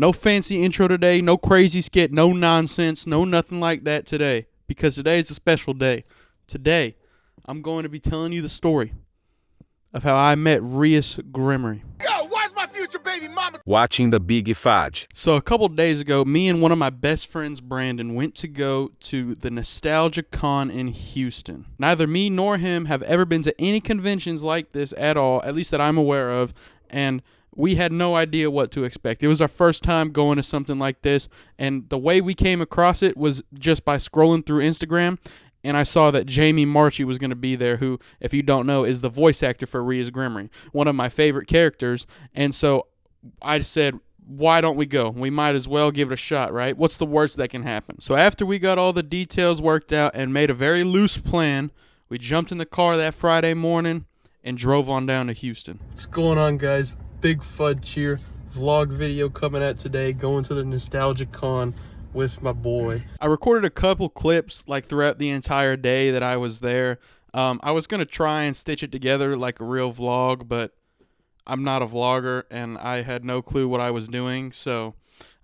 No fancy intro today, no crazy skit, no nonsense, no nothing like that today. Because today is a special day. Today, I'm going to be telling you the story of how I met Rias Gremory. Yo, why's my future baby mama watching the Big Fudge? So a couple days ago, me and one of my best friends, Brandon, went to go to the Nostalgia Con in Houston. Neither me nor him have ever been to any conventions like this at all, at least that I'm aware of, and we had no idea what to expect. It was our first time going to something like this, and the way we came across it was just by scrolling through Instagram, and I saw that Jamie Marchi was going to be there, who, if you don't know, is the voice actor for Rias Gremory, one of my favorite characters. And so I said, why don't we go? We might as well give it a shot, right? What's the worst that can happen? So after we got all the details worked out and made a very loose plan, we jumped in the car that Friday morning and drove on down to Houston. What's going on, guys? Big Fudge here. Vlog video coming out today, going to the Nostalgia Con with my boy. I recorded a couple clips like throughout the entire day that I was there. I was going to try and stitch it together like a real vlog, but I'm not a vlogger and I had no clue what I was doing, so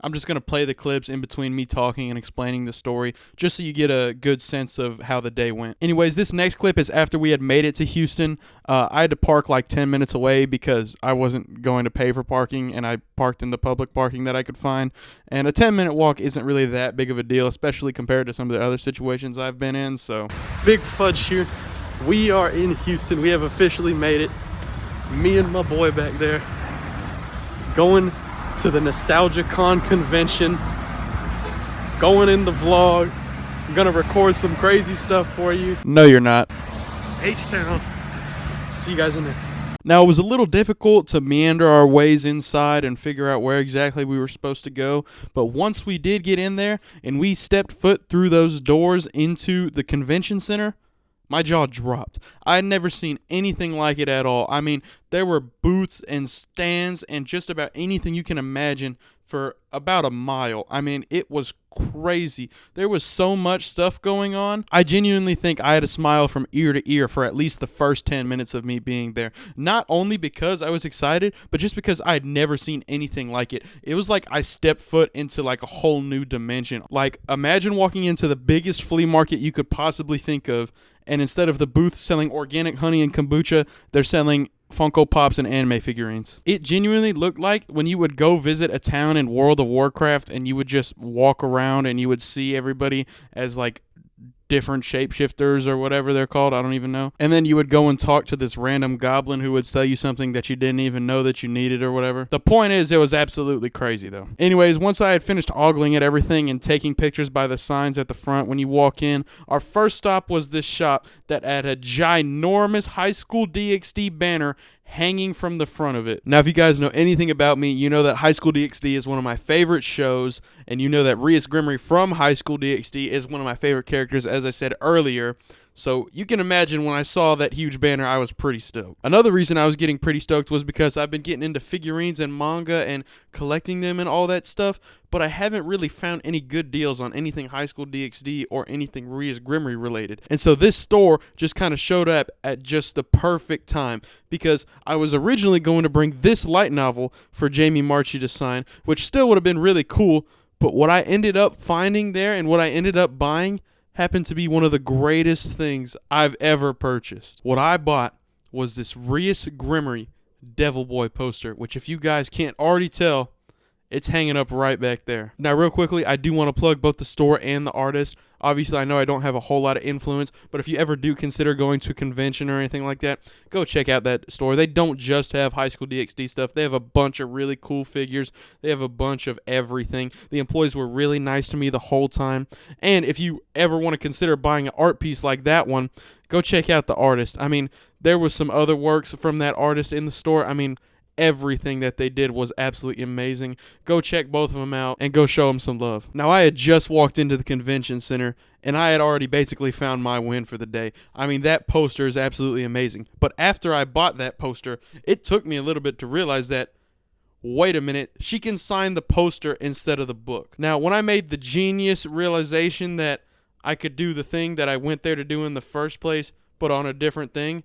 I'm just going to play the clips in between me talking and explaining the story just so you get a good sense of how the day went. Anyways, this next clip is after we had made it to Houston. I had to park like 10 minutes away because I wasn't going to pay for parking, and I parked in the public parking that I could find. And a 10-minute walk isn't really that big of a deal, especially compared to some of the other situations I've been in. So, Big Fudge here. We are in Houston. We have officially made it. Me and my boy back there going to the Nostalgia Con convention, going in the vlog. I'm gonna record some crazy stuff for you. No, you're not. H-Town. See you guys in there. Now, it was a little difficult to meander our ways inside and figure out where exactly we were supposed to go, but once we did get in there and we stepped foot through those doors into the convention center, my jaw dropped. I had never seen anything like it at all. I mean, there were booths and stands and just about anything you can imagine for about a mile. I mean, it was crazy. There was so much stuff going on. I genuinely think I had a smile from ear to ear for at least the first 10 minutes of me being there. Not only because I was excited, but just because I had never seen anything like it. It was like I stepped foot into like a whole new dimension. Like, imagine walking into the biggest flea market you could possibly think of, and instead of the booth selling organic honey and kombucha, they're selling Funko Pops and anime figurines. It genuinely looked like when you would go visit a town in World of Warcraft and you would just walk around and you would see everybody as like different shapeshifters or whatever they're called. I don't even know. And then you would go and talk to this random goblin who would sell you something that you didn't even know that you needed or whatever. The point is, it was absolutely crazy though. Anyways, once I had finished ogling at everything and taking pictures by the signs at the front when you walk in, our first stop was this shop that had a ginormous High School DxD banner hanging from the front of it. Now, if you guys know anything about me, you know that High School DxD is one of my favorite shows, and you know that Rias Gremory from High School DxD is one of my favorite characters, as I said earlier. So you can imagine when I saw that huge banner, I was pretty stoked. Another reason I was getting pretty stoked was because I've been getting into figurines and manga and collecting them and all that stuff, but I haven't really found any good deals on anything High School DxD or anything Rias Gremory related. And so this store just kind of showed up at just the perfect time, because I was originally going to bring this light novel for Jamie Marchi to sign, which still would have been really cool, but what I ended up finding there and what I ended up buying happened to be one of the greatest things I've ever purchased. What I bought was this Rias Gremory Devil Boy poster, which, if you guys can't already tell, it's hanging up right back there. Now, real quickly, I do want to plug both the store and the artist. Obviously, I know I don't have a whole lot of influence, but if you ever do consider going to a convention or anything like that, go check out that store. They don't just have High School DxD stuff. They have a bunch of really cool figures. They have a bunch of everything. The employees were really nice to me the whole time. And if you ever want to consider buying an art piece like that one, go check out the artist. I mean, there was some other works from that artist in the store. I mean, everything that they did was absolutely amazing. Go check both of them out and go show them some love. Now, I had just walked into the convention center and I had already basically found my win for the day. I mean, that poster is absolutely amazing. But after I bought that poster, it took me a little bit to realize that, wait a minute, she can sign the poster instead of the book. Now, when I made the genius realization that I could do the thing that I went there to do in the first place, but on a different thing,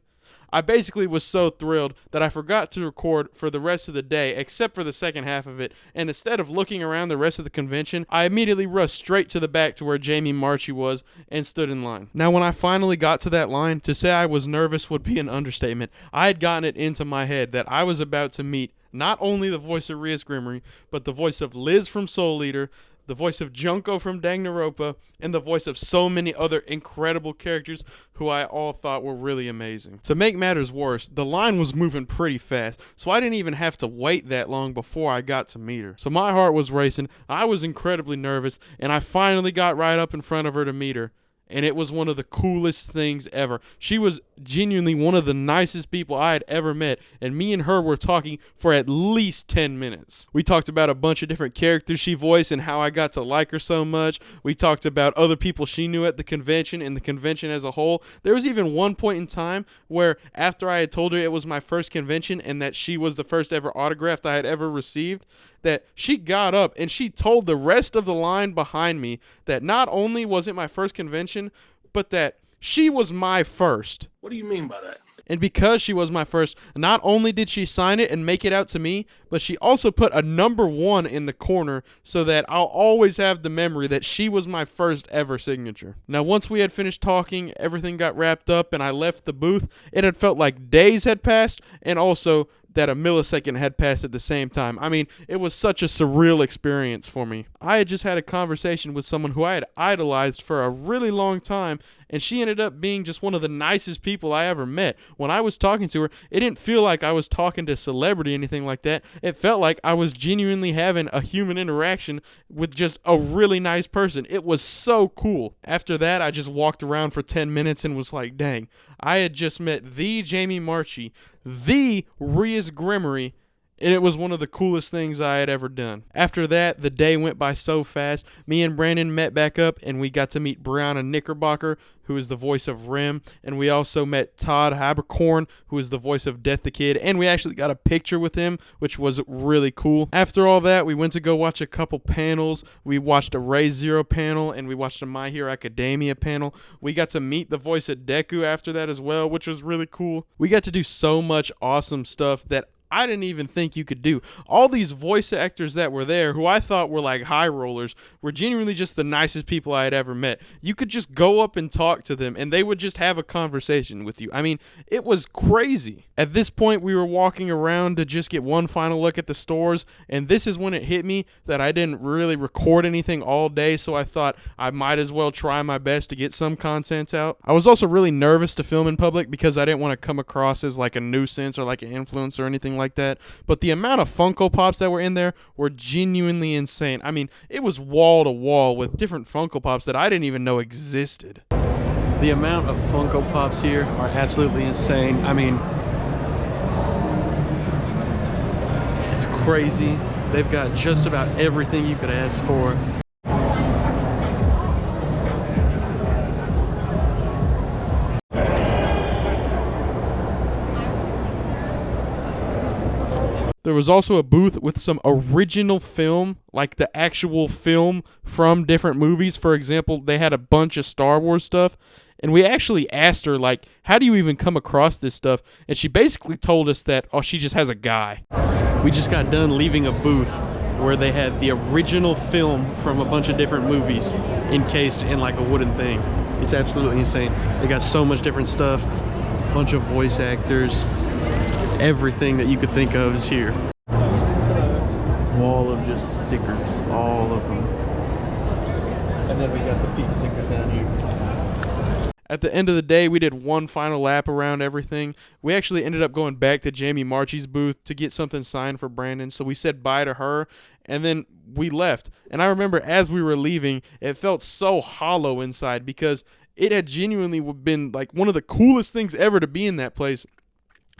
I basically was so thrilled that I forgot to record for the rest of the day, except for the second half of it, and instead of looking around the rest of the convention, I immediately rushed straight to the back to where Jamie Marchi was and stood in line. Now, when I finally got to that line, to say I was nervous would be an understatement. I had gotten it into my head that I was about to meet not only the voice of Rias Gremory, but the voice of Liz from Soul Eater, the voice of Junko from Danganronpa, and the voice of so many other incredible characters who I all thought were really amazing. To make matters worse, the line was moving pretty fast, so I didn't even have to wait that long before I got to meet her. So my heart was racing, I was incredibly nervous, and I finally got right up in front of her to meet her. And it was one of the coolest things ever. She was genuinely one of the nicest people I had ever met, and me and her were talking for at least 10 minutes. We talked about a bunch of different characters she voiced and how I got to like her so much. We talked about other people she knew at the convention and the convention as a whole. There was even one point in time where after I had told her it was my first convention and that she was the first ever autograph I had ever received, that she got up and she told the rest of the line behind me that not only was it my first convention, but that she was my first. What do you mean by that? And because she was my first, not only did she sign it and make it out to me, but she also put a number 1 in the corner so that I'll always have the memory that she was my first ever signature. Now, once we had finished talking, everything got wrapped up and I left the booth. It had felt like days had passed, and also that a millisecond had passed at the same time. I mean, it was such a surreal experience for me. I had just had a conversation with someone who I had idolized for a really long time, and she ended up being just one of the nicest people I ever met. When I was talking to her, it didn't feel like I was talking to a celebrity or anything like that. It felt like I was genuinely having a human interaction with just a really nice person. It was so cool. After that, I just walked around for 10 minutes and was like, dang, I had just met the Jamie Marchi, the Rias Gremory, and it was one of the coolest things I had ever done. After that, the day went by so fast. Me and Brandon met back up, and we got to meet Brianna Knickerbocker, who is the voice of Rem, and we also met Todd Habercorn, who is the voice of Death the Kid, and we actually got a picture with him, which was really cool. After all that, we went to go watch a couple panels. We watched a Ray Zero panel, and we watched a My Hero Academia panel. We got to meet the voice of Deku after that as well, which was really cool. We got to do so much awesome stuff that I didn't even think you could do. All these voice actors that were there, who I thought were like high rollers, were genuinely just the nicest people I had ever met. You could just go up and talk to them, and they would just have a conversation with you. I mean, it was crazy. At this point, we were walking around to just get one final look at the stores, and this is when it hit me that I didn't really record anything all day, so I thought I might as well try my best to get some content out. I was also really nervous to film in public because I didn't want to come across as like a nuisance or like an influencer or anything like that, but the amount of Funko Pops that were in there were genuinely insane. I mean, it was wall to wall with different Funko Pops that I didn't even know existed. The amount of Funko Pops here are absolutely insane. I mean, it's crazy. They've got just about everything you could ask for. There was also a booth with some original film, like the actual film from different movies. For example, they had a bunch of Star Wars stuff, and we actually asked her, like, how do you even come across this stuff? And she basically told us that, oh, she just has a guy. We just got done leaving a booth where they had the original film from a bunch of different movies encased in like a wooden thing. It's absolutely insane. They got so much different stuff, a bunch of voice actors. Everything that you could think of is here. Wall of just stickers, all of them. And then we got the peak stickers down here. At the end of the day, we did one final lap around everything. We actually ended up going back to Jamie Marchi's booth to get something signed for Brandon. So we said bye to her, and then we left. And I remember as we were leaving, it felt so hollow inside because it had genuinely been like one of the coolest things ever to be in that place.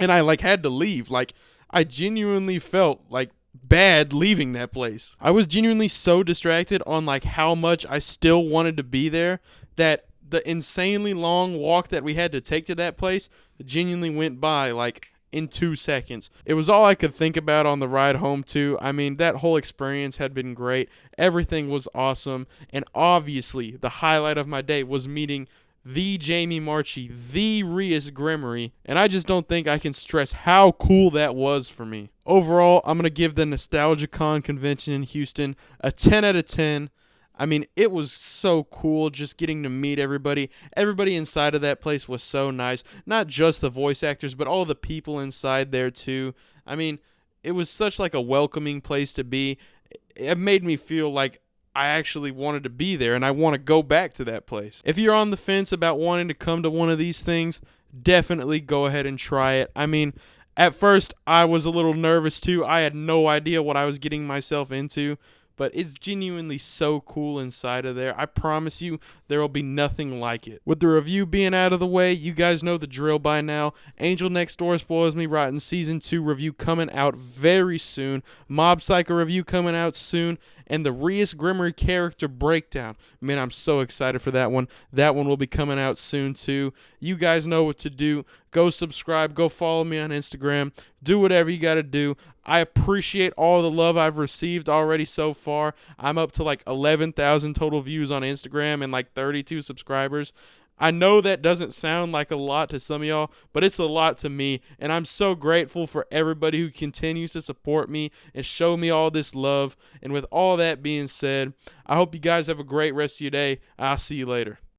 And I like had to leave. Like, I genuinely felt like bad leaving that place. I was genuinely so distracted on like how much I still wanted to be there that the insanely long walk that we had to take to that place genuinely went by like in 2 seconds. It was all I could think about on the ride home too. I mean, that whole experience had been great. Everything was awesome. And obviously the highlight of my day was meeting the Jamie Marchi, the Rias Gremory, and I just don't think I can stress how cool that was for me. Overall, I'm going to give the NostalgiaCon convention in Houston a 10 out of 10. I mean, it was so cool just getting to meet everybody. Everybody inside of that place was so nice. Not just the voice actors, but all the people inside there too. I mean, it was such like a welcoming place to be. It made me feel like I actually wanted to be there and I want to go back to that place. If you're on the fence about wanting to come to one of these things, definitely go ahead and try it. I mean, at first I was a little nervous too. I had no idea what I was getting myself into, but it's genuinely so cool inside of there. I promise you there will be nothing like it. With the review being out of the way, you guys know the drill by now. Angel Next Door Spoils Me Rotten Season 2 review coming out very soon. Mob Psycho review coming out soon. And the Rias Gremory character breakdown. Man, I'm so excited for that one. That one will be coming out soon too. You guys know what to do. Go subscribe. Go follow me on Instagram. Do whatever you got to do. I appreciate all the love I've received already so far. I'm up to like 11,000 total views on Instagram and like 32 subscribers. I know that doesn't sound like a lot to some of y'all, but it's a lot to me, and I'm so grateful for everybody who continues to support me and show me all this love. And with all that being said, I hope you guys have a great rest of your day. I'll see you later.